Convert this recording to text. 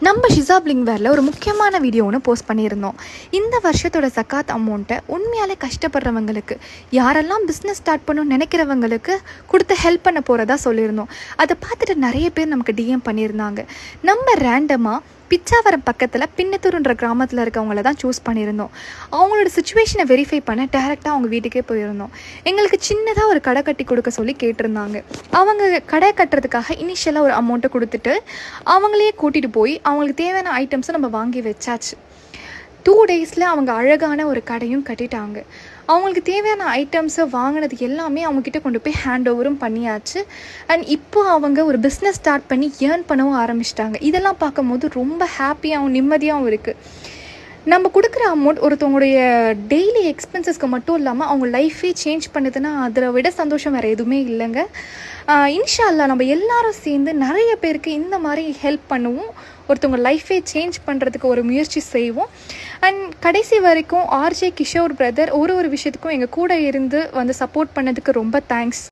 நம்ம ஷிசா பிளிங்வேரில் ஒரு முக்கியமான வீடியோ ஒன்று போஸ்ட் பண்ணியிருந்தோம். இந்த வருஷத்தோட சக்காத் அமௌண்ட்டை உண்மையாலே கஷ்டப்படுறவங்களுக்கு, யாரெல்லாம் பிஸ்னஸ் ஸ்டார்ட் பண்ணணும்னு நினைக்கிறவங்களுக்கு கொடுத்து ஹெல்ப் பண்ண போகிறதா சொல்லியிருந்தோம். அதை பார்த்துட்டு நிறைய பேர் நமக்கு டிஎம் பண்ணியிருந்தாங்க. நம்ம ரேண்டமாக பிச்சாவரம் பக்கத்தில் பின்னத்தூர்ன்ற கிராமத்தில் இருக்கவங்கள தான் சூஸ் பண்ணியிருந்தோம். அவங்களோட சுச்சுவேஷனை வெரிஃபை பண்ண டேரெக்டாக அவங்க வீட்டுக்கே போயிருந்தோம். எங்களுக்கு சின்னதாக ஒரு கடை கட்டி கொடுக்க சொல்லி கேட்டிருந்தாங்க. அவங்க கடை கட்டுறதுக்காக இனிஷியலாக ஒரு அமௌண்ட்டை கொடுத்துட்டு அவங்களையே கூட்டிகிட்டு போய் அவங்களுக்கு தேவையான ஐட்டம்ஸை நம்ம வாங்கி வச்சாச்சு. 2 டேஸில் அவங்க அழகான ஒரு கடையும் கட்டிட்டாங்க. அவங்களுக்கு தேவையான ஐட்டம்ஸை வாங்கினது எல்லாமே அவங்கக்கிட்ட கொண்டு போய் ஹேண்ட் ஓவரும் பண்ணியாச்சு. அண்ட் இப்போ அவங்க ஒரு பிஸ்னஸ் ஸ்டார்ட் பண்ணி ஏர்ன் பண்ணவும் ஆரம்பிச்சிட்டாங்க. இதெல்லாம் பார்க்கும்போது ரொம்ப ஹாப்பியாகவும் நிம்மதியாகவும் இருக்குது. நம்ம கொடுக்குற அமௌண்ட் ஒருத்தவங்களுடைய டெய்லி எக்ஸ்பென்சஸ்க்கு மட்டும் இல்லாமல் அவங்க லைஃபே சேஞ்ச் பண்ணுதுன்னா அதை விட சந்தோஷம் வேறு எதுவுமே இல்லைங்க. இன்ஷா அல்லாஹ் நம்ம எல்லாரும் சேர்ந்து நிறைய பேருக்கு இந்த மாதிரி ஹெல்ப் பண்ணுவோம். ஒருத்தவங்க லைஃபே சேஞ்ச் பண்ணுறதுக்கு ஒரு முயற்சி செய்வோம். அண்ட் கடைசி வரைக்கும் ஆர்ஜே கிஷோர் பிரதர் ஒரு விஷயத்துக்கும் எங்கள் கூட இருந்து வந்து சப்போர்ட் பண்ணதுக்கு ரொம்ப தேங்க்ஸ்.